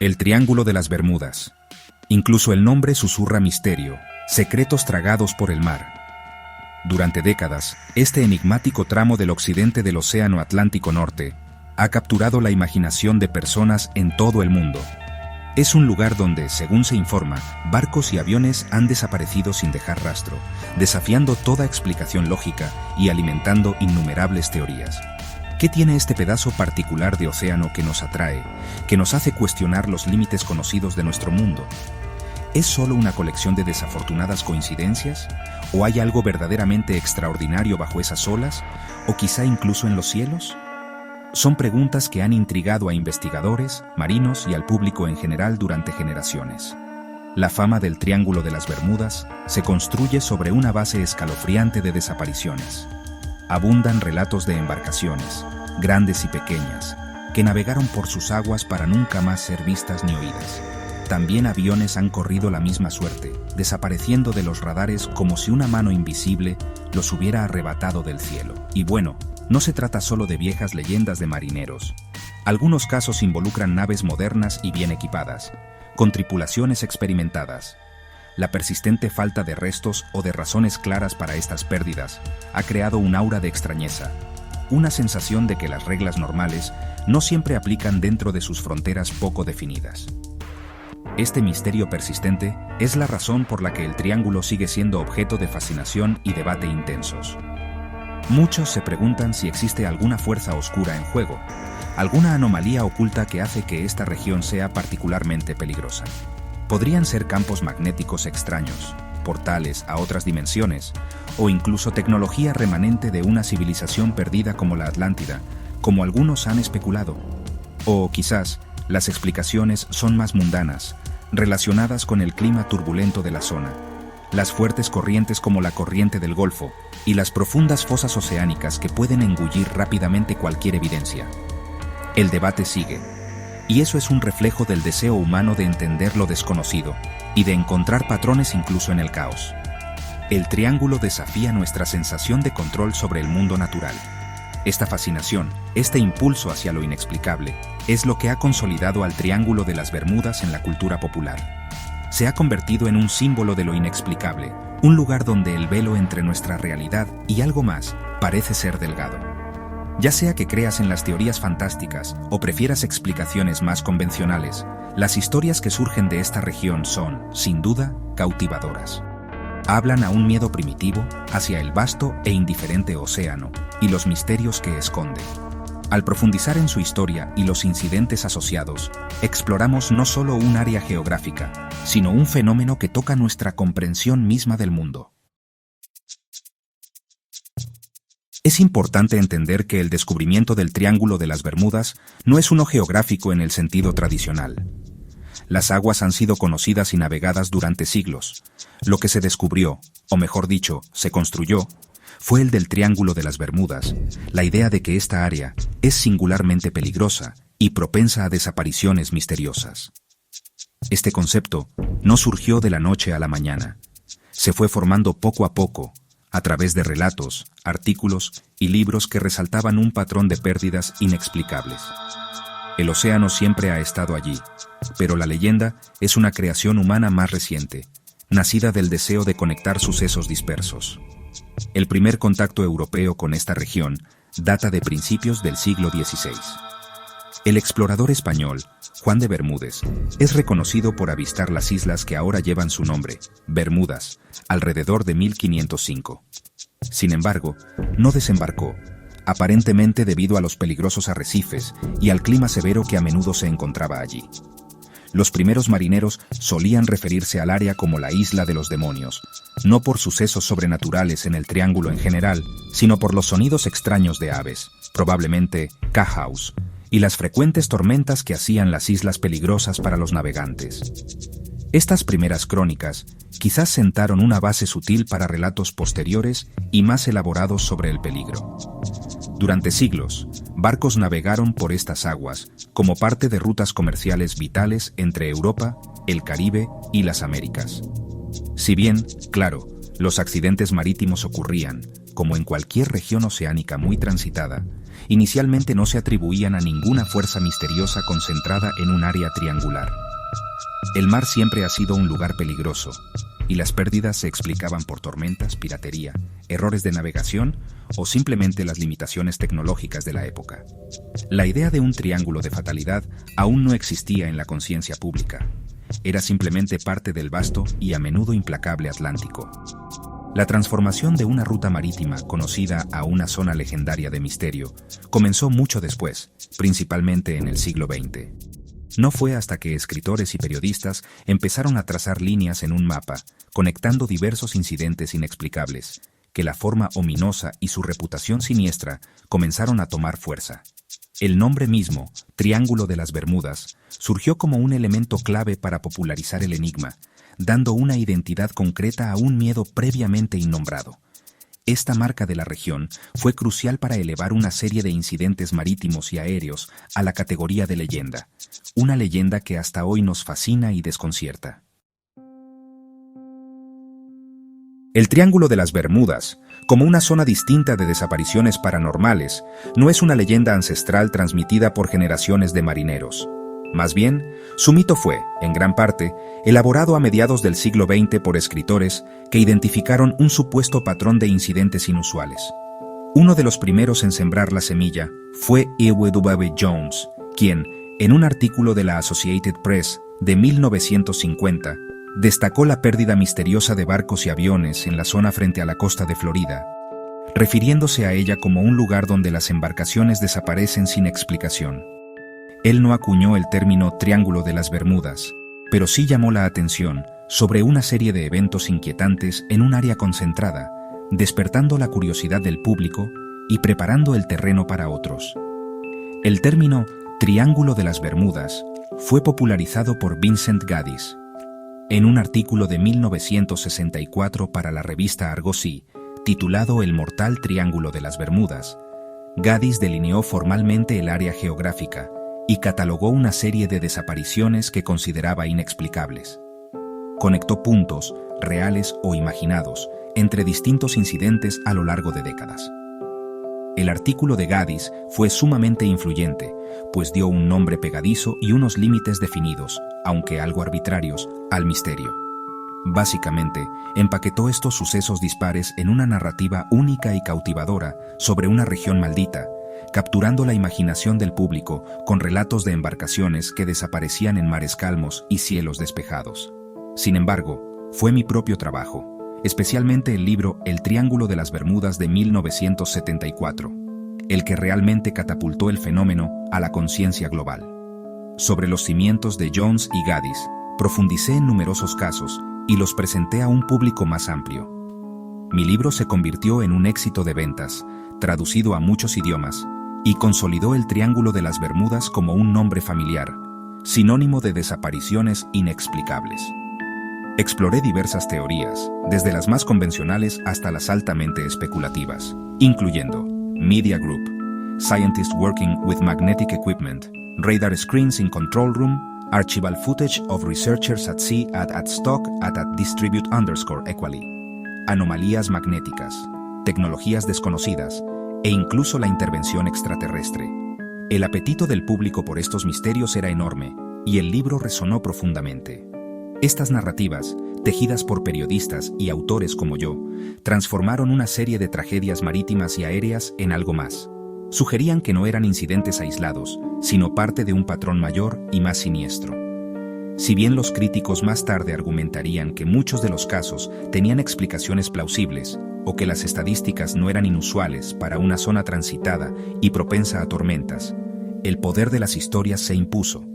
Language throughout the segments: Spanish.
El Triángulo de las Bermudas. Incluso el nombre susurra misterio, secretos tragados por el mar. Durante décadas, este enigmático tramo del occidente del Océano Atlántico Norte ha capturado la imaginación de personas en todo el mundo. Es un lugar donde, según se informa, barcos y aviones han desaparecido sin dejar rastro, desafiando toda explicación lógica y alimentando innumerables teorías. ¿Qué tiene este pedazo particular de océano que nos atrae, que nos hace cuestionar los límites conocidos de nuestro mundo? ¿Es solo una colección de desafortunadas coincidencias? ¿O hay algo verdaderamente extraordinario bajo esas olas? ¿O quizá incluso en los cielos? Son preguntas que han intrigado a investigadores, marinos y al público en general durante generaciones. La fama del Triángulo de las Bermudas se construye sobre una base escalofriante de desapariciones. Abundan relatos de embarcaciones, grandes y pequeñas, que navegaron por sus aguas para nunca más ser vistas ni oídas. También aviones han corrido la misma suerte, desapareciendo de los radares como si una mano invisible los hubiera arrebatado del cielo. Y bueno, no se trata solo de viejas leyendas de marineros. Algunos casos involucran naves modernas y bien equipadas, con tripulaciones experimentadas. La persistente falta de restos o de razones claras para estas pérdidas ha creado un aura de extrañeza, una sensación de que las reglas normales no siempre aplican dentro de sus fronteras poco definidas. Este misterio persistente es la razón por la que el Triángulo sigue siendo objeto de fascinación y debate intensos. Muchos se preguntan si existe alguna fuerza oscura en juego, alguna anomalía oculta que hace que esta región sea particularmente peligrosa. Podrían ser campos magnéticos extraños, portales a otras dimensiones, o incluso tecnología remanente de una civilización perdida como la Atlántida, como algunos han especulado. O quizás las explicaciones son más mundanas, relacionadas con el clima turbulento de la zona, las fuertes corrientes como la corriente del Golfo y las profundas fosas oceánicas que pueden engullir rápidamente cualquier evidencia. El debate sigue, y eso es un reflejo del deseo humano de entender lo desconocido y de encontrar patrones incluso en el caos. El Triángulo desafía nuestra sensación de control sobre el mundo natural. Esta fascinación, este impulso hacia lo inexplicable, es lo que ha consolidado al Triángulo de las Bermudas en la cultura popular. Se ha convertido en un símbolo de lo inexplicable, un lugar donde el velo entre nuestra realidad y algo más parece ser delgado. Ya sea que creas en las teorías fantásticas o prefieras explicaciones más convencionales, las historias que surgen de esta región son, sin duda, cautivadoras. Hablan a un miedo primitivo hacia el vasto e indiferente océano y los misterios que esconde. Al profundizar en su historia y los incidentes asociados, exploramos no solo un área geográfica, sino un fenómeno que toca nuestra comprensión misma del mundo. Es importante entender que el descubrimiento del Triángulo de las Bermudas no es uno geográfico en el sentido tradicional. Las aguas han sido conocidas y navegadas durante siglos. Lo que se descubrió, o mejor dicho, se construyó, fue el del Triángulo de las Bermudas, la idea de que esta área es singularmente peligrosa y propensa a desapariciones misteriosas. Este concepto no surgió de la noche a la mañana. Se fue formando poco a poco, a través de relatos, artículos y libros que resaltaban un patrón de pérdidas inexplicables. El océano siempre ha estado allí, pero la leyenda es una creación humana más reciente, nacida del deseo de conectar sucesos dispersos. El primer contacto europeo con esta región data de principios del siglo XVI. El explorador español, Juan de Bermúdez, es reconocido por avistar las islas que ahora llevan su nombre, Bermudas, alrededor de 1505. Sin embargo, no desembarcó, aparentemente debido a los peligrosos arrecifes y al clima severo que a menudo se encontraba allí. Los primeros marineros solían referirse al área como la Isla de los Demonios, no por sucesos sobrenaturales en el Triángulo en general, sino por los sonidos extraños de aves, probablemente cajaus, y las frecuentes tormentas que hacían las islas peligrosas para los navegantes. Estas primeras crónicas quizás sentaron una base sutil para relatos posteriores y más elaborados sobre el peligro. Durante siglos, barcos navegaron por estas aguas como parte de rutas comerciales vitales entre Europa, el Caribe y las Américas. Si bien, claro, los accidentes marítimos ocurrían, como en cualquier región oceánica muy transitada, inicialmente no se atribuían a ninguna fuerza misteriosa concentrada en un área triangular. El mar siempre ha sido un lugar peligroso, y las pérdidas se explicaban por tormentas, piratería, errores de navegación o simplemente las limitaciones tecnológicas de la época. La idea de un triángulo de fatalidad aún no existía en la conciencia pública. Era simplemente parte del vasto y a menudo implacable Atlántico. La transformación de una ruta marítima conocida a una zona legendaria de misterio comenzó mucho después, principalmente en el siglo XX. No fue hasta que escritores y periodistas empezaron a trazar líneas en un mapa, conectando diversos incidentes inexplicables, que la forma ominosa y su reputación siniestra comenzaron a tomar fuerza. El nombre mismo, Triángulo de las Bermudas, surgió como un elemento clave para popularizar el enigma, dando una identidad concreta a un miedo previamente innombrado. Esta marca de la región fue crucial para elevar una serie de incidentes marítimos y aéreos a la categoría de leyenda, una leyenda que hasta hoy nos fascina y desconcierta. El Triángulo de las Bermudas, como una zona distinta de desapariciones paranormales, no es una leyenda ancestral transmitida por generaciones de marineros. Más bien, su mito fue, en gran parte, elaborado a mediados del siglo XX por escritores que identificaron un supuesto patrón de incidentes inusuales. Uno de los primeros en sembrar la semilla fue E.W. Jones, quien, en un artículo de la Associated Press de 1950, destacó la pérdida misteriosa de barcos y aviones en la zona frente a la costa de Florida, refiriéndose a ella como un lugar donde las embarcaciones desaparecen sin explicación. Él no acuñó el término Triángulo de las Bermudas, pero sí llamó la atención sobre una serie de eventos inquietantes en un área concentrada, despertando la curiosidad del público y preparando el terreno para otros. El término Triángulo de las Bermudas fue popularizado por Vincent Gaddis. En un artículo de 1964 para la revista Argosy, titulado El mortal Triángulo de las Bermudas, Gaddis delineó formalmente el área geográfica y catalogó una serie de desapariciones que consideraba inexplicables. Conectó puntos, reales o imaginados, entre distintos incidentes a lo largo de décadas. El artículo de Gaddis fue sumamente influyente, pues dio un nombre pegadizo y unos límites definidos, aunque algo arbitrarios, al misterio. Básicamente, empaquetó estos sucesos dispares en una narrativa única y cautivadora sobre una región maldita, capturando la imaginación del público con relatos de embarcaciones que desaparecían en mares calmos y cielos despejados. Sin embargo, fue mi propio trabajo, especialmente el libro El Triángulo de las Bermudas de 1974, el que realmente catapultó el fenómeno a la conciencia global. Sobre los cimientos de Jones y Gaddis, profundicé en numerosos casos y los presenté a un público más amplio. Mi libro se convirtió en un éxito de ventas, traducido a muchos idiomas, y consolidó el Triángulo de las Bermudas como un nombre familiar, sinónimo de desapariciones inexplicables. Exploré diversas teorías, desde las más convencionales hasta las altamente especulativas, incluyendo Media Group, Scientists Working with Magnetic Equipment, Radar Screens in Control Room, Archival Footage of Researchers at Sea at Stock at Distribute_Equally, Anomalías magnéticas, tecnologías desconocidas, e incluso la intervención extraterrestre. El apetito del público por estos misterios era enorme, y el libro resonó profundamente. Estas narrativas, tejidas por periodistas y autores como yo, transformaron una serie de tragedias marítimas y aéreas en algo más. Sugerían que no eran incidentes aislados, sino parte de un patrón mayor y más siniestro. Si bien los críticos más tarde argumentarían que muchos de los casos tenían explicaciones plausibles, o que las estadísticas no eran inusuales para una zona transitada y propensa a tormentas, el poder de las historias se impuso.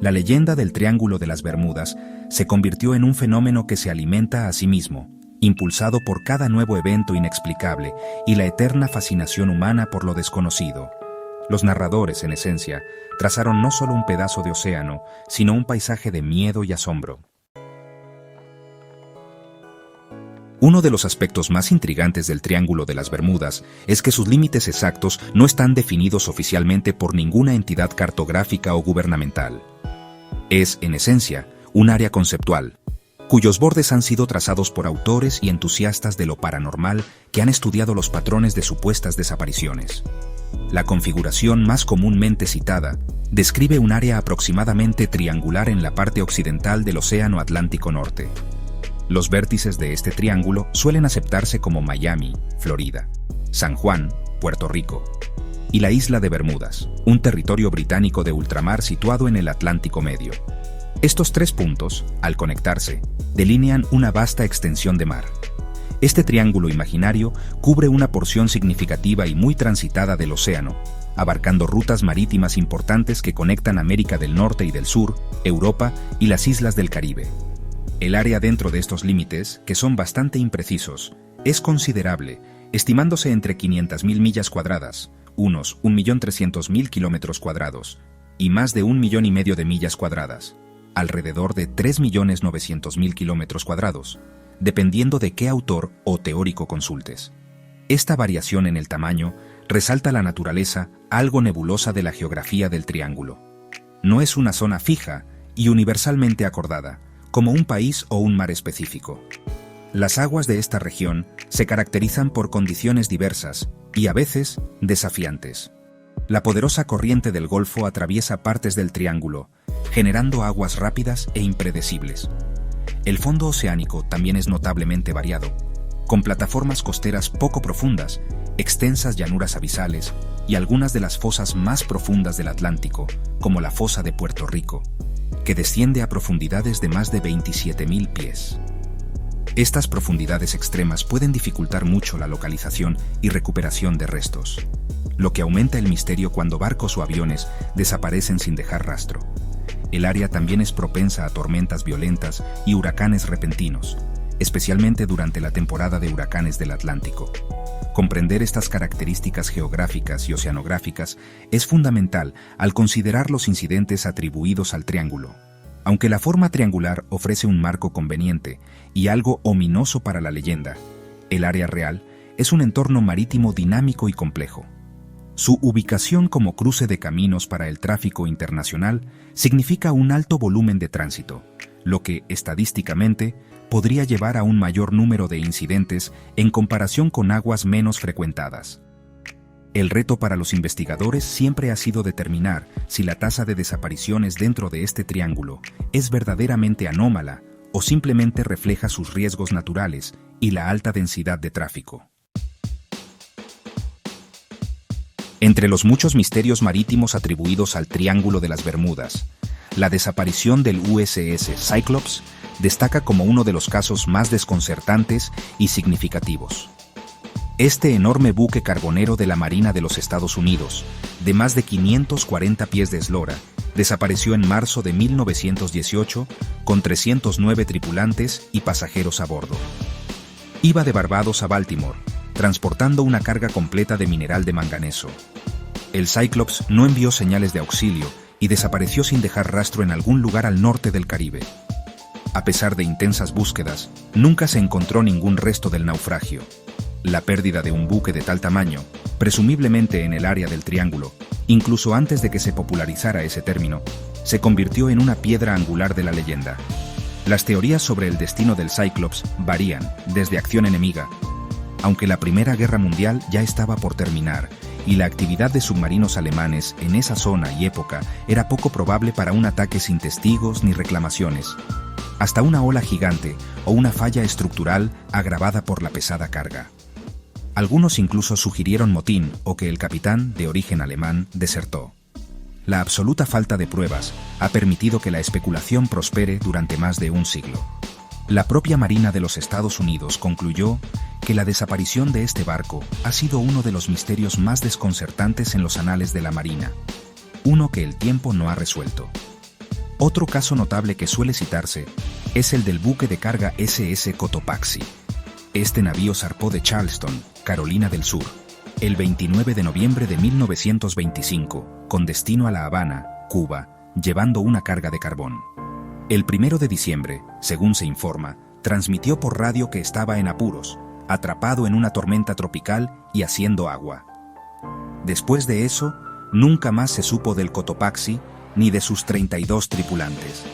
La leyenda del Triángulo de las Bermudas se convirtió en un fenómeno que se alimenta a sí mismo, impulsado por cada nuevo evento inexplicable y la eterna fascinación humana por lo desconocido. Los narradores, en esencia, trazaron no solo un pedazo de océano, sino un paisaje de miedo y asombro. Uno de los aspectos más intrigantes del Triángulo de las Bermudas es que sus límites exactos no están definidos oficialmente por ninguna entidad cartográfica o gubernamental. Es, en esencia, un área conceptual, cuyos bordes han sido trazados por autores y entusiastas de lo paranormal que han estudiado los patrones de supuestas desapariciones. La configuración más comúnmente citada describe un área aproximadamente triangular en la parte occidental del Océano Atlántico Norte. Los vértices de este triángulo suelen aceptarse como Miami, Florida, San Juan, Puerto Rico, y la isla de Bermudas, un territorio británico de ultramar situado en el Atlántico Medio. Estos tres puntos, al conectarse, delinean una vasta extensión de mar. Este triángulo imaginario cubre una porción significativa y muy transitada del océano, abarcando rutas marítimas importantes que conectan América del Norte y del Sur, Europa y las islas del Caribe. El área dentro de estos límites, que son bastante imprecisos, es considerable, estimándose entre 500.000 millas cuadradas, unos 1.300.000 kilómetros cuadrados, y más de 1,5 millones de millas cuadradas, alrededor de 3.900.000 kilómetros cuadrados, dependiendo de qué autor o teórico consultes. Esta variación en el tamaño resalta la naturaleza algo nebulosa de la geografía del triángulo. No es una zona fija y universalmente acordada, como un país o un mar específico. Las aguas de esta región se caracterizan por condiciones diversas y a veces desafiantes. La poderosa corriente del Golfo atraviesa partes del triángulo, generando aguas rápidas e impredecibles. El fondo oceánico también es notablemente variado, con plataformas costeras poco profundas, extensas llanuras abisales y algunas de las fosas más profundas del Atlántico, como la fosa de Puerto Rico, que desciende a profundidades de más de 27.000 pies. Estas profundidades extremas pueden dificultar mucho la localización y recuperación de restos, lo que aumenta el misterio cuando barcos o aviones desaparecen sin dejar rastro. El área también es propensa a tormentas violentas y huracanes repentinos, especialmente durante la temporada de huracanes del Atlántico. Comprender estas características geográficas y oceanográficas es fundamental al considerar los incidentes atribuidos al triángulo. Aunque la forma triangular ofrece un marco conveniente y algo ominoso para la leyenda, el área real es un entorno marítimo dinámico y complejo. Su ubicación como cruce de caminos para el tráfico internacional significa un alto volumen de tránsito, lo que, estadísticamente, podría llevar a un mayor número de incidentes en comparación con aguas menos frecuentadas. El reto para los investigadores siempre ha sido determinar si la tasa de desapariciones dentro de este triángulo es verdaderamente anómala o simplemente refleja sus riesgos naturales y la alta densidad de tráfico. Entre los muchos misterios marítimos atribuidos al Triángulo de las Bermudas, la desaparición del USS Cyclops destaca como uno de los casos más desconcertantes y significativos. Este enorme buque carbonero de la Marina de los Estados Unidos, de más de 540 pies de eslora, desapareció en marzo de 1918 con 309 tripulantes y pasajeros a bordo. Iba de Barbados a Baltimore, transportando una carga completa de mineral de manganeso. El Cyclops no envió señales de auxilio y desapareció sin dejar rastro en algún lugar al norte del Caribe. A pesar de intensas búsquedas, nunca se encontró ningún resto del naufragio. La pérdida de un buque de tal tamaño, presumiblemente en el área del Triángulo, incluso antes de que se popularizara ese término, se convirtió en una piedra angular de la leyenda. Las teorías sobre el destino del Cyclops varían, desde acción enemiga, aunque la Primera Guerra Mundial ya estaba por terminar y la actividad de submarinos alemanes en esa zona y época era poco probable para un ataque sin testigos ni reclamaciones, hasta una ola gigante o una falla estructural agravada por la pesada carga. Algunos incluso sugirieron motín o que el capitán, de origen alemán, desertó. La absoluta falta de pruebas ha permitido que la especulación prospere durante más de un siglo. La propia Marina de los Estados Unidos concluyó que la desaparición de este barco ha sido uno de los misterios más desconcertantes en los anales de la Marina, uno que el tiempo no ha resuelto. Otro caso notable que suele citarse es el del buque de carga SS Cotopaxi. Este navío zarpó de Charleston, Carolina del Sur, el 29 de noviembre de 1925, con destino a La Habana, Cuba, llevando una carga de carbón. El 1 de diciembre, según se informa, transmitió por radio que estaba en apuros, atrapado en una tormenta tropical y haciendo agua. Después de eso, nunca más se supo del Cotopaxi ni de sus 32 tripulantes.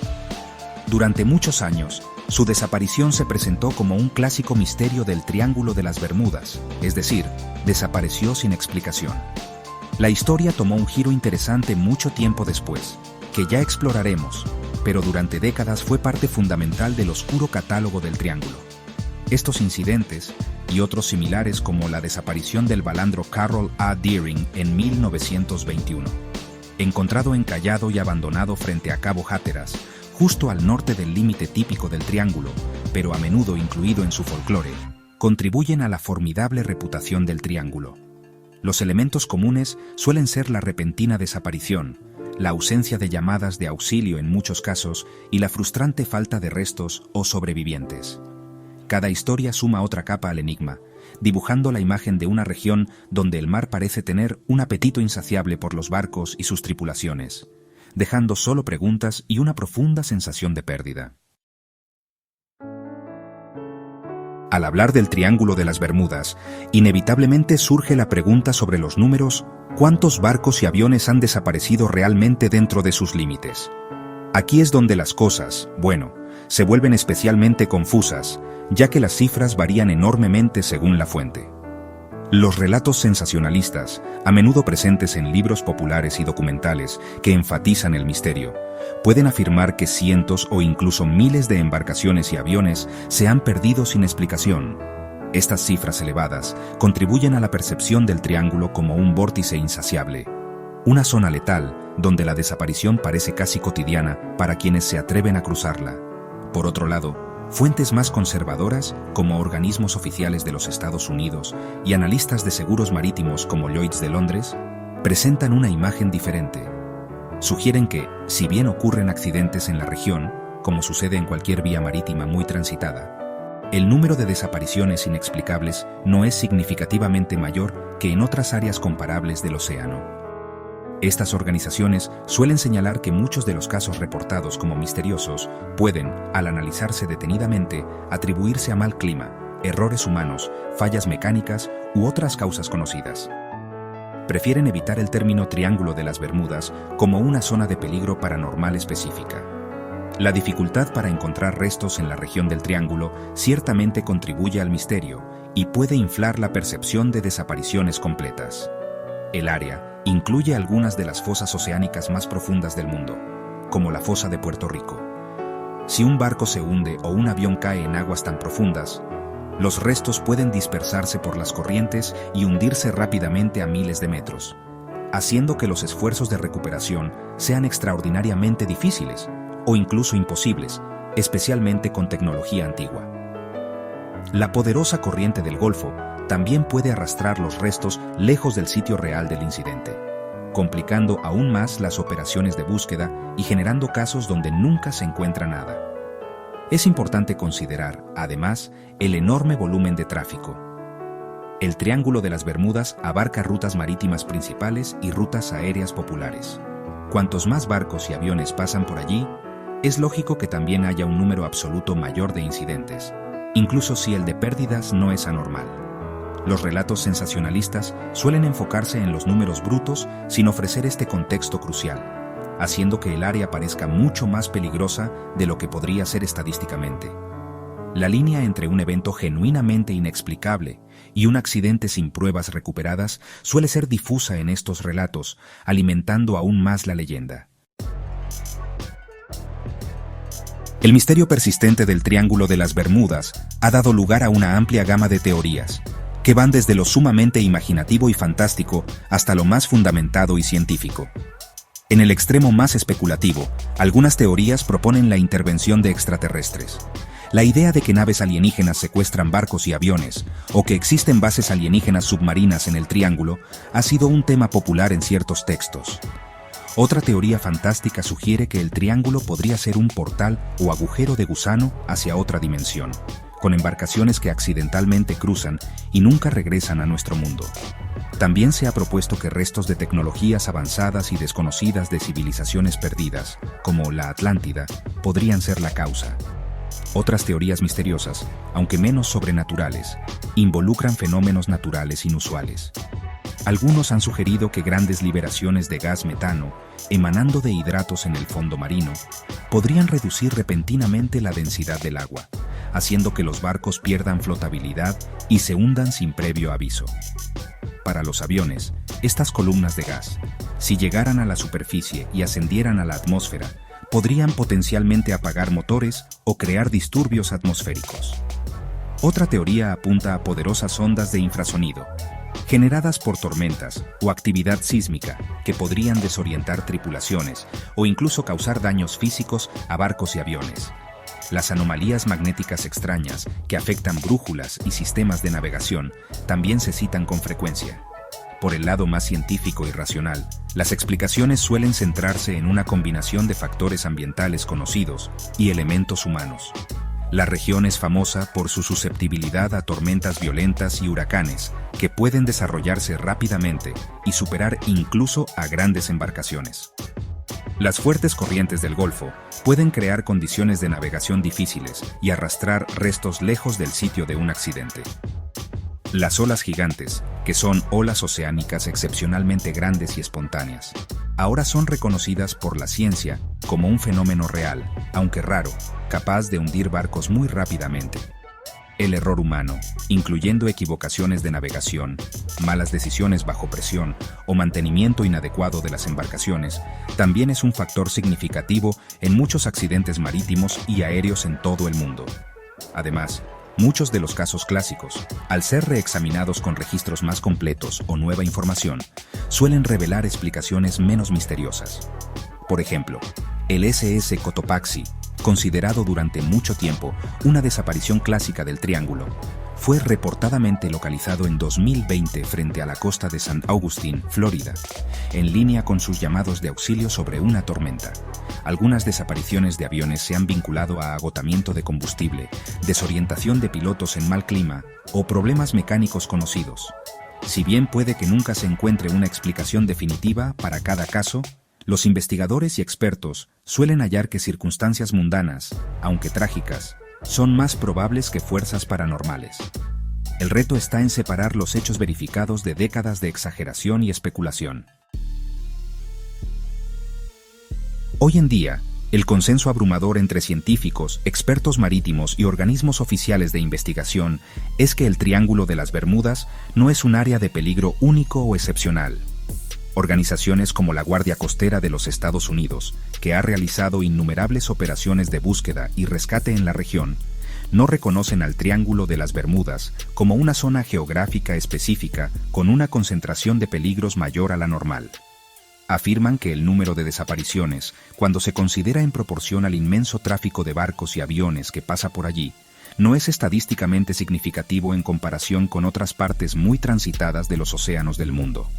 Durante muchos años, Su desaparición se presentó como un clásico misterio del Triángulo de las Bermudas, es decir, desapareció sin explicación. La historia tomó un giro interesante mucho tiempo después, que ya exploraremos, pero durante décadas fue parte fundamental del oscuro catálogo del Triángulo. Estos incidentes, y otros similares como la desaparición del balandro Carroll A. Deering en 1921, encontrado encallado y abandonado frente a Cabo Hatteras, justo al norte del límite típico del Triángulo, pero a menudo incluido en su folclore, contribuyen a la formidable reputación del Triángulo. Los elementos comunes suelen ser la repentina desaparición, la ausencia de llamadas de auxilio en muchos casos y la frustrante falta de restos o sobrevivientes. Cada historia suma otra capa al enigma, dibujando la imagen de una región donde el mar parece tener un apetito insaciable por los barcos y sus tripulaciones, dejando solo preguntas y una profunda sensación de pérdida. Al hablar del Triángulo de las Bermudas, inevitablemente surge la pregunta sobre los números: ¿cuántos barcos y aviones han desaparecido realmente dentro de sus límites? Aquí es donde las cosas, se vuelven especialmente confusas, ya que las cifras varían enormemente según la fuente. Los relatos sensacionalistas, a menudo presentes en libros populares y documentales que enfatizan el misterio, pueden afirmar que cientos o incluso miles de embarcaciones y aviones se han perdido sin explicación. Estas cifras elevadas contribuyen a la percepción del Triángulo como un vórtice insaciable, una zona letal donde la desaparición parece casi cotidiana para quienes se atreven a cruzarla. Por otro lado, fuentes más conservadoras, como organismos oficiales de los Estados Unidos y analistas de seguros marítimos como Lloyd's de Londres, presentan una imagen diferente. Sugieren que, si bien ocurren accidentes en la región, como sucede en cualquier vía marítima muy transitada, el número de desapariciones inexplicables no es significativamente mayor que en otras áreas comparables del océano. Estas organizaciones suelen señalar que muchos de los casos reportados como misteriosos pueden, al analizarse detenidamente, atribuirse a mal clima, errores humanos, fallas mecánicas u otras causas conocidas. Prefieren evitar el término Triángulo de las Bermudas como una zona de peligro paranormal específica. La dificultad para encontrar restos en la región del Triángulo ciertamente contribuye al misterio y puede inflar la percepción de desapariciones completas. El área incluye algunas de las fosas oceánicas más profundas del mundo, como la fosa de Puerto Rico. Si un barco se hunde o un avión cae en aguas tan profundas, los restos pueden dispersarse por las corrientes y hundirse rápidamente a miles de metros, haciendo que los esfuerzos de recuperación sean extraordinariamente difíciles o incluso imposibles, especialmente con tecnología antigua. La poderosa corriente del Golfo también puede arrastrar los restos lejos del sitio real del incidente, complicando aún más las operaciones de búsqueda y generando casos donde nunca se encuentra nada. Es importante considerar, además, el enorme volumen de tráfico. El Triángulo de las Bermudas abarca rutas marítimas principales y rutas aéreas populares. Cuantos más barcos y aviones pasan por allí, es lógico que también haya un número absoluto mayor de incidentes, incluso si el de pérdidas no es anormal. Los relatos sensacionalistas suelen enfocarse en los números brutos sin ofrecer este contexto crucial, haciendo que el área parezca mucho más peligrosa de lo que podría ser estadísticamente. La línea entre un evento genuinamente inexplicable y un accidente sin pruebas recuperadas suele ser difusa en estos relatos, alimentando aún más la leyenda. El misterio persistente del Triángulo de las Bermudas ha dado lugar a una amplia gama de teorías, que van desde lo sumamente imaginativo y fantástico hasta lo más fundamentado y científico. En el extremo más especulativo, algunas teorías proponen la intervención de extraterrestres. La idea de que naves alienígenas secuestran barcos y aviones, o que existen bases alienígenas submarinas en el Triángulo, ha sido un tema popular en ciertos textos. Otra teoría fantástica sugiere que el Triángulo podría ser un portal o agujero de gusano hacia otra dimensión, con embarcaciones que accidentalmente cruzan y nunca regresan a nuestro mundo. También se ha propuesto que restos de tecnologías avanzadas y desconocidas de civilizaciones perdidas, como la Atlántida, podrían ser la causa. Otras teorías misteriosas, aunque menos sobrenaturales, involucran fenómenos naturales inusuales. Algunos han sugerido que grandes liberaciones de gas metano, emanando de hidratos en el fondo marino, podrían reducir repentinamente la densidad del agua, haciendo que los barcos pierdan flotabilidad y se hundan sin previo aviso. Para los aviones, estas columnas de gas, si llegaran a la superficie y ascendieran a la atmósfera, podrían potencialmente apagar motores o crear disturbios atmosféricos. Otra teoría apunta a poderosas ondas de infrasonido, generadas por tormentas o actividad sísmica que podrían desorientar tripulaciones o incluso causar daños físicos a barcos y aviones. Las anomalías magnéticas extrañas que afectan brújulas y sistemas de navegación también se citan con frecuencia. Por el lado más científico y racional, las explicaciones suelen centrarse en una combinación de factores ambientales conocidos y elementos humanos. La región es famosa por su susceptibilidad a tormentas violentas y huracanes que pueden desarrollarse rápidamente y superar incluso a grandes embarcaciones. Las fuertes corrientes del Golfo pueden crear condiciones de navegación difíciles y arrastrar restos lejos del sitio de un accidente. Las olas gigantes, que son olas oceánicas excepcionalmente grandes y espontáneas, ahora son reconocidas por la ciencia como un fenómeno real, aunque raro, capaz de hundir barcos muy rápidamente. El error humano, incluyendo equivocaciones de navegación, malas decisiones bajo presión o mantenimiento inadecuado de las embarcaciones, también es un factor significativo en muchos accidentes marítimos y aéreos en todo el mundo. Además, muchos de los casos clásicos, al ser reexaminados con registros más completos o nueva información, suelen revelar explicaciones menos misteriosas. Por ejemplo, el SS Cotopaxi, considerado durante mucho tiempo una desaparición clásica del Triángulo, fue reportadamente localizado en 2020 frente a la costa de St. Augustine, Florida, en línea con sus llamados de auxilio sobre una tormenta. Algunas desapariciones de aviones se han vinculado a agotamiento de combustible, desorientación de pilotos en mal clima o problemas mecánicos conocidos. Si bien puede que nunca se encuentre una explicación definitiva para cada caso, los investigadores y expertos suelen hallar que circunstancias mundanas, aunque trágicas, son más probables que fuerzas paranormales. El reto está en separar los hechos verificados de décadas de exageración y especulación. Hoy en día, el consenso abrumador entre científicos, expertos marítimos y organismos oficiales de investigación es que el Triángulo de las Bermudas no es un área de peligro único o excepcional. Organizaciones como la Guardia Costera de los Estados Unidos, que ha realizado innumerables operaciones de búsqueda y rescate en la región, no reconocen al Triángulo de las Bermudas como una zona geográfica específica con una concentración de peligros mayor a la normal. Afirman que el número de desapariciones, cuando se considera en proporción al inmenso tráfico de barcos y aviones que pasa por allí, no es estadísticamente significativo en comparación con otras partes muy transitadas de los océanos del mundo.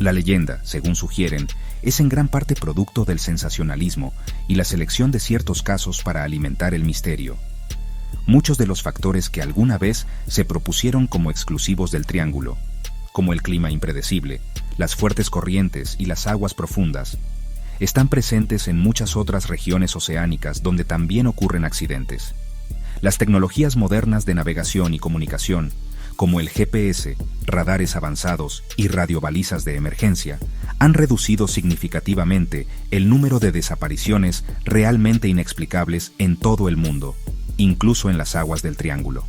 La leyenda, según sugieren, es en gran parte producto del sensacionalismo y la selección de ciertos casos para alimentar el misterio. Muchos de los factores que alguna vez se propusieron como exclusivos del Triángulo, como el clima impredecible, las fuertes corrientes y las aguas profundas, están presentes en muchas otras regiones oceánicas donde también ocurren accidentes. Las tecnologías modernas de navegación y comunicación, como el GPS, radares avanzados y radiobalizas de emergencia, han reducido significativamente el número de desapariciones realmente inexplicables en todo el mundo, incluso en las aguas del Triángulo.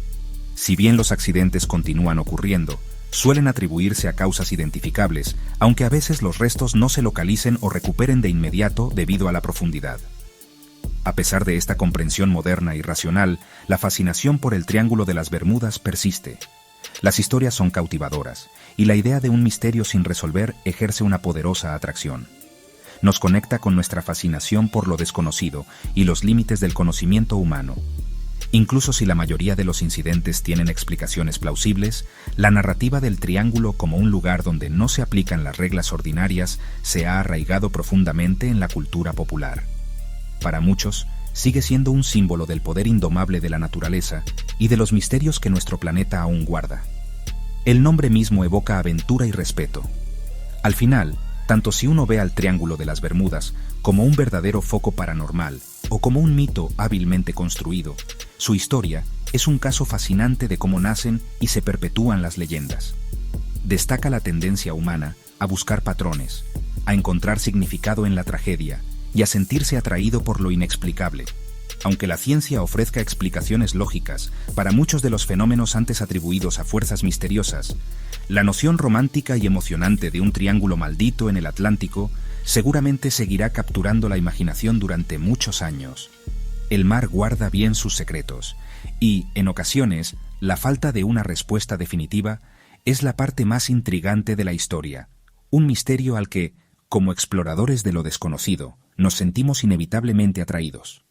Si bien los accidentes continúan ocurriendo, suelen atribuirse a causas identificables, aunque a veces los restos no se localicen o recuperen de inmediato debido a la profundidad. A pesar de esta comprensión moderna y racional, la fascinación por el Triángulo de las Bermudas persiste. Las historias son cautivadoras, y la idea de un misterio sin resolver ejerce una poderosa atracción. Nos conecta con nuestra fascinación por lo desconocido y los límites del conocimiento humano. Incluso si la mayoría de los incidentes tienen explicaciones plausibles, la narrativa del Triángulo como un lugar donde no se aplican las reglas ordinarias se ha arraigado profundamente en la cultura popular. Para muchos, sigue siendo un símbolo del poder indomable de la naturaleza y de los misterios que nuestro planeta aún guarda. El nombre mismo evoca aventura y respeto. Al final, tanto si uno ve al Triángulo de las Bermudas como un verdadero foco paranormal o como un mito hábilmente construido, su historia es un caso fascinante de cómo nacen y se perpetúan las leyendas. destaca la tendencia humana a buscar patrones, a encontrar significado en la tragedia y a sentirse atraído por lo inexplicable. Aunque la ciencia ofrezca explicaciones lógicas para muchos de los fenómenos antes atribuidos a fuerzas misteriosas, la noción romántica y emocionante de un triángulo maldito en el Atlántico seguramente seguirá capturando la imaginación durante muchos años. El mar guarda bien sus secretos, y, en ocasiones, la falta de una respuesta definitiva es la parte más intrigante de la historia, un misterio al que, como exploradores de lo desconocido, nos sentimos inevitablemente atraídos.